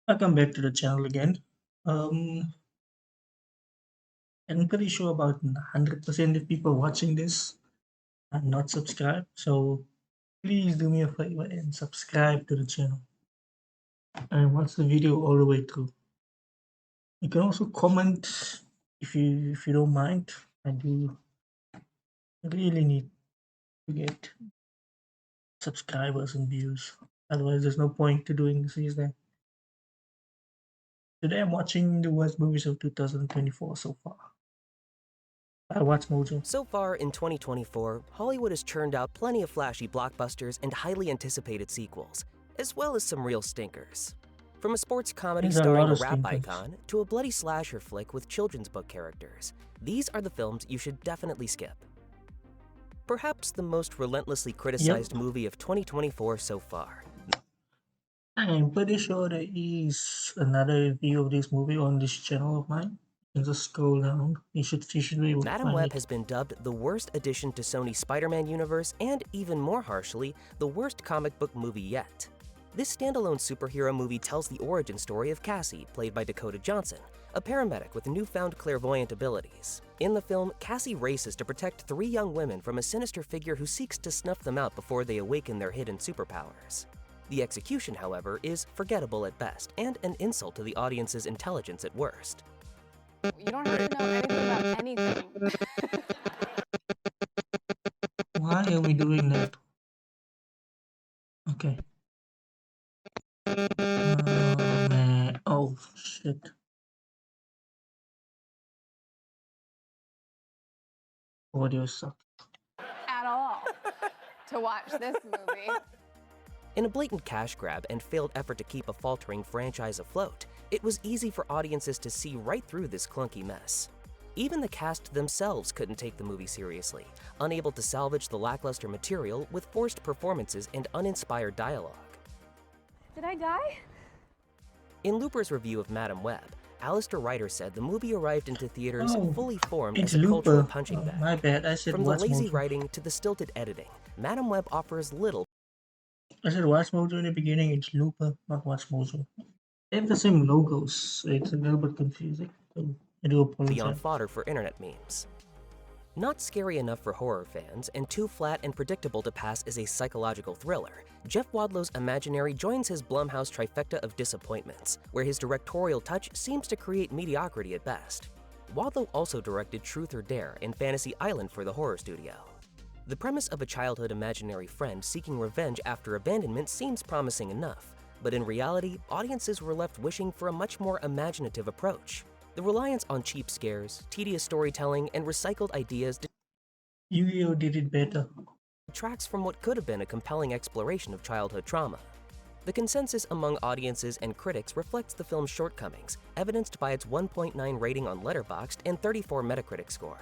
Welcome back to the channel again. Um, I'm pretty sure about 100% of people watching this are not subscribed, so please do me a favor and subscribe to the channel and watch the video all the way through. You can also comment if you don't mind. I do really need to get subscribers and views. Otherwise, there's no point to doing these things. Today, I'm watching the worst movies of 2024 so far. I watch Mojo. So far in 2024, Hollywood has churned out plenty of flashy blockbusters and highly anticipated sequels, as well as some real stinkers. From a sports comedy There's a lot starring a of rap stinkers. icon to a bloody slasher flick with children's book characters, these are the films you should definitely skip. Perhaps the most relentlessly criticized movie of 2024 so far. I'm pretty sure there is another review of this movie on this channel of mine. You can just scroll down. You should be able to Madam find Web it. has been dubbed the worst addition to Sony's Spider-Man universe and, even more harshly, the worst comic book movie yet. This standalone superhero movie tells the origin story of Cassie, played by Dakota Johnson, a paramedic with newfound clairvoyant abilities. In the film, Cassie races to protect three young women from a sinister figure who seeks to snuff them out before they awaken their hidden superpowers. The execution, however, is forgettable at best and an insult to the audience's intelligence at worst. You don't have to know anything about anything. Why are we doing that? Okay. Oh man. Oh shit. Audio sucks. At all to watch this movie. In a blatant cash grab and failed effort to keep a faltering franchise afloat, it was easy for audiences to see right through this clunky mess. Even the cast themselves couldn't take the movie seriously, unable to salvage the lackluster material with forced performances and uninspired dialogue. Did I die? In Looper's review of Madam Web, Alistair Ryder said the movie arrived into theaters Oh, fully formed it's as a cultural Looper. punching Oh, bag. my bad. I said From the watch lazy Mojo. writing to the stilted editing, Madam Web offers little I said watch Mojo in the beginning. It's Looper, not watch Mojo. They have the same logos, so it's a little bit confusing. So I do apologize. beyond fodder for internet memes. Not scary enough for horror fans and too flat and predictable to pass as a psychological thriller, Jeff Wadlow's Imaginary joins his Blumhouse trifecta of disappointments, where his directorial touch seems to create mediocrity at best. Wadlow also directed Truth or Dare and Fantasy Island for the horror studio. The premise of a childhood imaginary friend seeking revenge after abandonment seems promising enough, but in reality, audiences were left wishing for a much more imaginative approach. The reliance on cheap scares, tedious storytelling, and recycled ideas Yu-Gi-Oh did it better. detracts from what could have been a compelling exploration of childhood trauma. The consensus among audiences and critics reflects the film's shortcomings, evidenced by its 1.9 rating on Letterboxd and 34 Metacritic score.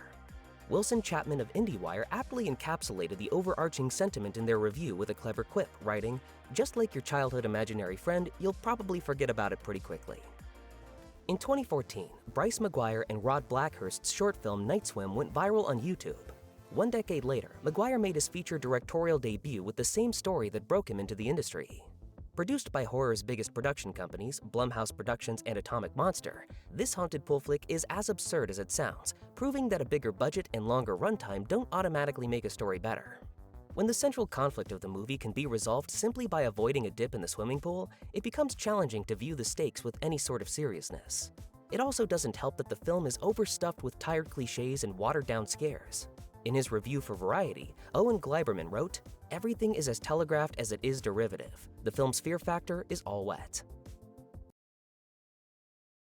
Wilson Chapman of IndieWire aptly encapsulated the overarching sentiment in their review with a clever quip, writing, "Just like your childhood imaginary friend, you'll probably forget about it pretty quickly." In 2014, Bryce McGuire and Rod Blackhurst's short film Night Swim went viral on YouTube. One decade later, McGuire made his feature directorial debut with the same story that broke him into the industry. Produced by horror's biggest production companies, Blumhouse Productions and Atomic Monster, this haunted pool flick is as absurd as it sounds, proving that a bigger budget and longer runtime don't automatically make a story better. When the central conflict of the movie can be resolved simply by avoiding a dip in the swimming pool, it becomes challenging to view the stakes with any sort of seriousness. It also doesn't help that the film is overstuffed with tired cliches and watered-down scares. In his review for Variety, Owen Gleiberman wrote, "Everything is as telegraphed as it is derivative. The film's fear factor is all wet."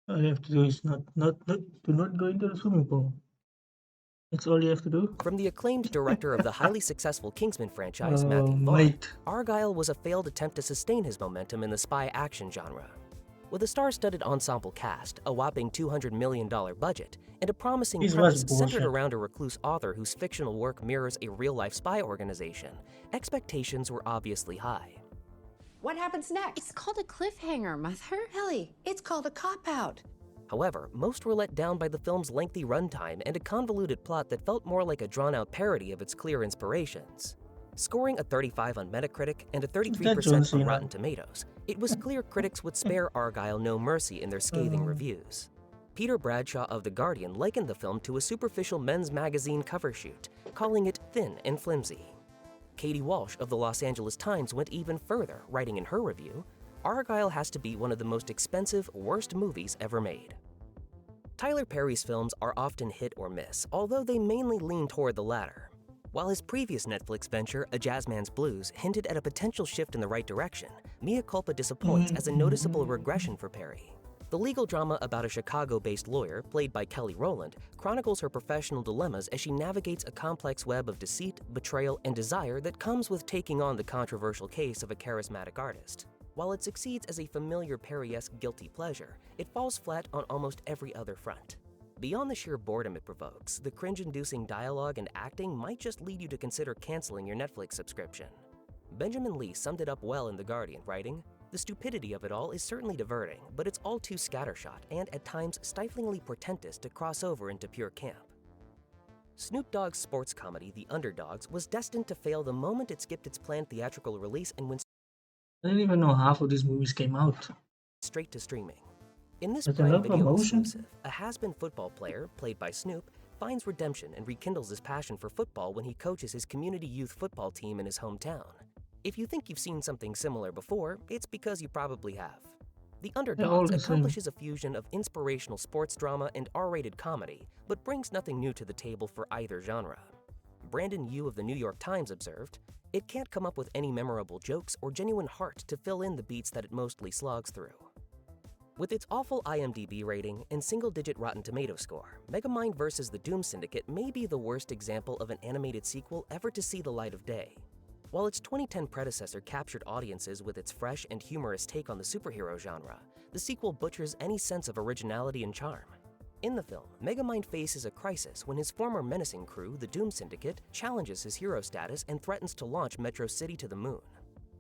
All you have to do is do not go into the swimming pool. That's all you have to do. From the acclaimed director of the highly successful Kingsman franchise, Oh, Matthew Vaughn, mate. Argyle was a failed attempt to sustain his momentum in the spy action genre. With a star-studded ensemble cast, a whopping $200 million budget, and a promising This premise was centered bullshit. around a recluse author whose fictional work mirrors a real-life spy organization, expectations were obviously high. What happens next? It's called a cliffhanger, Mother. Ellie, it's called a cop-out. However, most were let down by the film's lengthy runtime and a convoluted plot that felt more like a drawn-out parody of its clear inspirations. Scoring a 35 on Metacritic and a 33% John on Cena. Rotten Tomatoes, It was clear critics would spare Argyle no mercy in their scathing reviews. Peter Bradshaw of The Guardian likened the film to a superficial men's magazine cover shoot, calling it thin and flimsy. Katie Walsh of the Los Angeles Times went even further, writing in her review, Argyle has to be one of the most expensive, worst movies ever made. Tyler Perry's films are often hit or miss, although they mainly lean toward the latter. While his previous Netflix venture, A Jazzman's Blues, hinted at a potential shift in the right direction, Mea Culpa disappoints as a noticeable regression for Perry. The legal drama about a Chicago-based lawyer, played by Kelly Rowland, chronicles her professional dilemmas as she navigates a complex web of deceit, betrayal, and desire that comes with taking on the controversial case of a charismatic artist. While it succeeds as a familiar Perry-esque guilty pleasure, it falls flat on almost every other front. Beyond the sheer boredom it provokes, the cringe-inducing dialogue and acting might just lead you to consider canceling your Netflix subscription. Benjamin Lee summed it up well in The Guardian, writing, "The stupidity of it all is certainly diverting, but it's all too scattershot and at times stiflingly portentous to cross over into pure camp." Snoop Dogg's sports comedy, The Underdogs, was destined to fail the moment it skipped its planned theatrical release and went I didn't even know half of these movies came out. straight to streaming. In this There's Prime enough Video promotion? exclusive, a has-been football player, played by Snoop, finds redemption and rekindles his passion for football when he coaches his community youth football team in his hometown. If you think you've seen something similar before, it's because you probably have. The all Underdogs the same. accomplishes a fusion of inspirational sports drama and R-rated comedy, but brings nothing new to the table for either genre. Brandon Yu of the New York Times observed, "It can't come up with any memorable jokes or genuine heart to fill in the beats that it mostly slogs through." With its awful IMDb rating and single-digit Rotten Tomatoes score, Megamind vs. the Doom Syndicate may be the worst example of an animated sequel ever to see the light of day. While its 2010 predecessor captured audiences with its fresh and humorous take on the superhero genre, the sequel butchers any sense of originality and charm. In the film, Megamind faces a crisis when his former menacing crew, the Doom Syndicate, challenges his hero status and threatens to launch Metro City to the moon.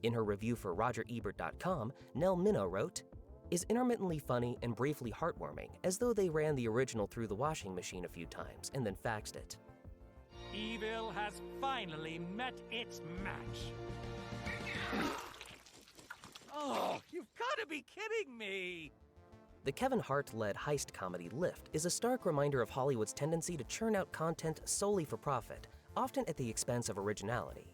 In her review for RogerEbert.com, Nell Minow wrote, "Is intermittently funny and briefly heartwarming, as though they ran the original through the washing machine a few times and then faxed it." Evil has finally met its match. Oh, you've got to be kidding me! The Kevin Hart-led heist comedy Lift is a stark reminder of Hollywood's tendency to churn out content solely for profit, often at the expense of originality.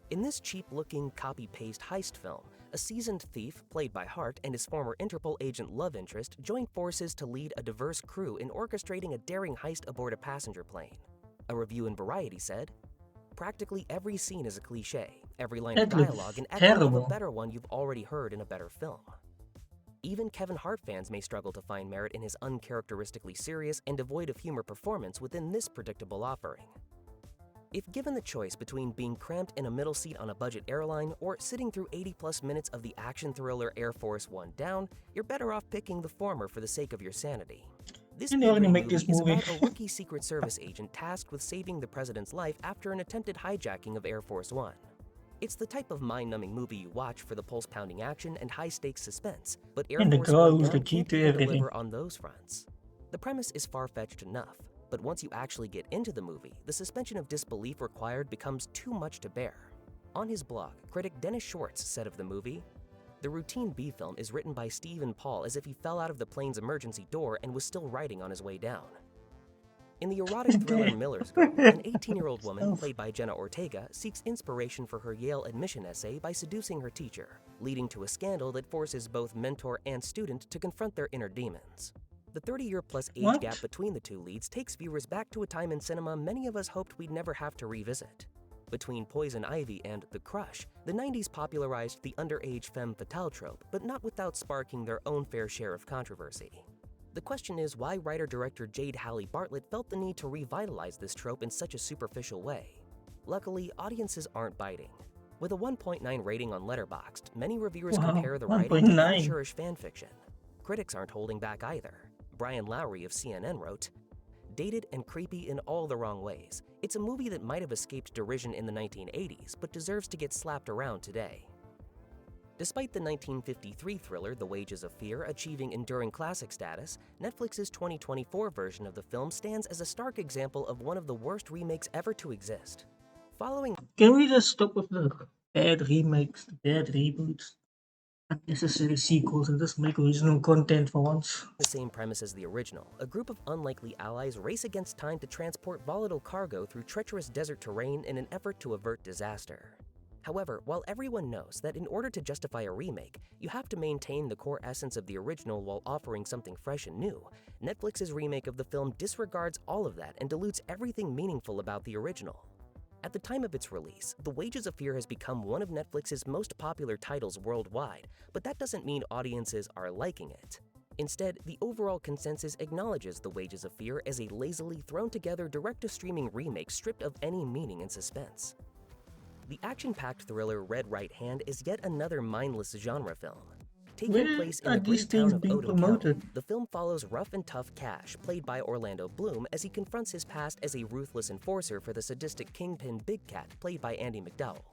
In this cheap-looking, copy-paste heist film, a seasoned thief, played by Hart, and his former Interpol agent love interest join forces to lead a diverse crew in orchestrating a daring heist aboard a passenger plane. A review in Variety said, "Practically every scene is a cliché, every line of That looks dialogue an echo of a terrible. better one you've already heard in a better film." Even Kevin Hart fans may struggle to find merit in his uncharacteristically serious and devoid of humor performance within this predictable offering. If given the choice between being cramped in a middle seat on a budget airline or sitting through 80+ minutes of the action thriller Air Force One Down, you're better off picking the former for the sake of your sanity. This Didn't they already B-grade make this is movie? about a rookie Secret Service agent tasked with saving the president's life after an attempted hijacking of Air Force One. It's the type of mind-numbing movie you watch for the pulse-pounding action and high-stakes suspense, but Air And the Force girl One who's the Down key can't to even everything. deliver on those fronts. The premise is far-fetched enough, but once you actually get into the movie, the suspension of disbelief required becomes too much to bear. On his blog, critic Dennis Schwartz said of the movie, "The routine B-film is written by Stephen Paul as if he fell out of the plane's emergency door and was still writing on his way down." In the erotic thriller Miller's Girl, an 18-year-old woman, played by Jenna Ortega, seeks inspiration for her Yale admission essay by seducing her teacher, leading to a scandal that forces both mentor and student to confront their inner demons. The 30-year-plus age What? gap between the two leads takes viewers back to a time in cinema many of us hoped we'd never have to revisit. Between Poison Ivy and The Crush, the 90s popularized the underage femme fatale trope, but not without sparking their own fair share of controversy. The question is why writer-director Jade Halley Bartlett felt the need to revitalize this trope in such a superficial way. Luckily, audiences aren't biting. With a 1.9 rating on Letterboxd, many reviewers Wow, compare the writing to 1.9. amateurish fanfiction. Critics aren't holding back either. Brian Lowry of CNN wrote, "Dated and creepy in all the wrong ways. It's a movie that might have escaped derision in the 1980s, but deserves to get slapped around today." Despite the 1953 thriller The Wages of Fear achieving enduring classic status, Netflix's 2024 version of the film stands as a stark example of one of the worst remakes ever to exist. Following Can we just stop with the bad remakes, the bad reboots? unnecessary sequels and just make original content for once. The same premise as the original, a group of unlikely allies race against time to transport volatile cargo through treacherous desert terrain in an effort to avert disaster. However, while everyone knows that in order to justify a remake, you have to maintain the core essence of the original while offering something fresh and new, Netflix's remake of the film disregards all of that and dilutes everything meaningful about the original. At the time of its release, The Wages of Fear has become one of Netflix's most popular titles worldwide, but that doesn't mean audiences are liking it. Instead, the overall consensus acknowledges The Wages of Fear as a lazily thrown-together direct-to-streaming remake stripped of any meaning and suspense. The action-packed thriller Red Right Hand is yet another mindless genre film. Taking Where place in are the these great town things of being Odo County, promoted? the film follows rough and tough Cash, played by Orlando Bloom, as he confronts his past as a ruthless enforcer for the sadistic kingpin Big Cat, played by Andy McDowell.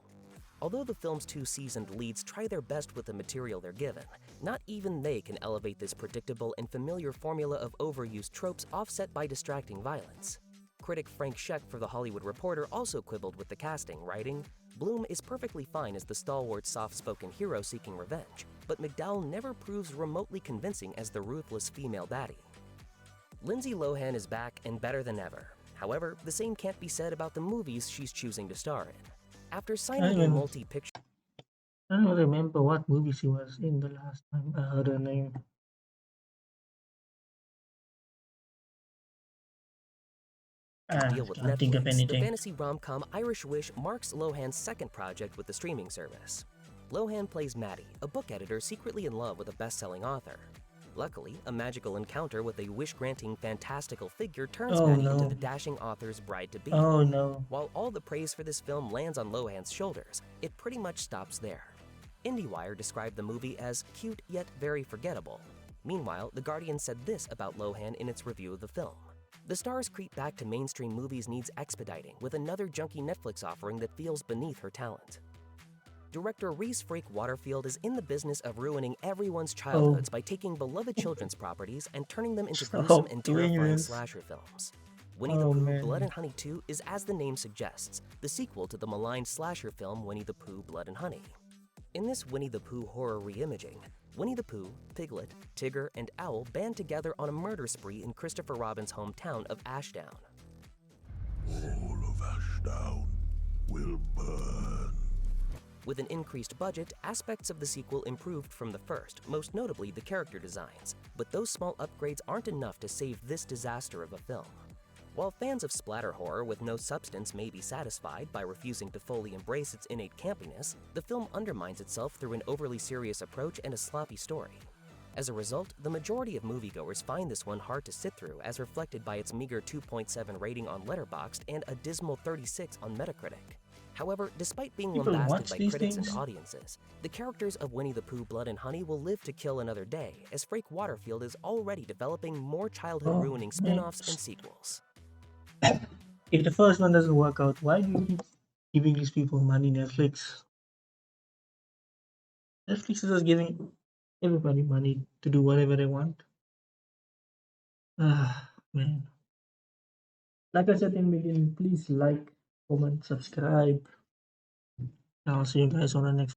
Although the film's two seasoned leads try their best with the material they're given, not even they can elevate this predictable and familiar formula of overused tropes offset by distracting violence. Critic Frank Scheck for The Hollywood Reporter also quibbled with the casting, writing, "Bloom is perfectly fine as the stalwart, soft-spoken hero seeking revenge, but McDowell never proves remotely convincing as the ruthless female baddie." Lindsay Lohan is back and better than ever. However, the same can't be said about the movies she's choosing to star in. After signing a even- multi-picture I don't remember what movie she was in the last time I heard her name. deal with Can't think of Netflix, the anything. fantasy rom-com Irish Wish marks Lohan's second project with the streaming service. Lohan plays Maddie, a book editor secretly in love with a best-selling author. Luckily, a magical encounter with a wish-granting fantastical figure turns Oh, Maddie no. into the dashing author's bride-to-be. Oh no. While all the praise for this film lands on Lohan's shoulders, it pretty much stops there. IndieWire described the movie as cute yet very forgettable. Meanwhile, The Guardian said this about Lohan in its review of the film. The star's creep back to mainstream movies needs expediting with another junky Netflix offering that feels beneath her talent. Director Reese Freak Waterfield is in the business of ruining everyone's childhoods by taking beloved children's properties and turning them into Stop gruesome and doing terrifying this. slasher films. Winnie the Oh, Pooh man. Blood and Honey 2 is, as the name suggests, the sequel to the maligned slasher film Winnie the Pooh Blood and Honey. In this Winnie the Pooh horror reimaging, Winnie the Pooh, Piglet, Tigger, and Owl band together on a murder spree in Christopher Robin's hometown of Ashdown. All of Ashdown will burn. With an increased budget, aspects of the sequel improved from the first, most notably the character designs, but those small upgrades aren't enough to save this disaster of a film. While fans of splatter horror with no substance may be satisfied by refusing to fully embrace its innate campiness, the film undermines itself through an overly serious approach and a sloppy story. As a result, the majority of moviegoers find this one hard to sit through, as reflected by its meager 2.7 rating on Letterboxd and a dismal 36 on Metacritic. However, despite being People lambasted watch by these critics things? and audiences, the characters of Winnie the Pooh Blood and Honey will live to kill another day, as Freak Waterfield is already developing more childhood-ruining Oh, man. spin-offs and sequels. If the first one doesn't work out, why do you keep giving these people money, Netflix? Netflix is just giving everybody money to do whatever they want. Man. Like I said in the beginning, please like, comment, subscribe. I'll see you guys on the next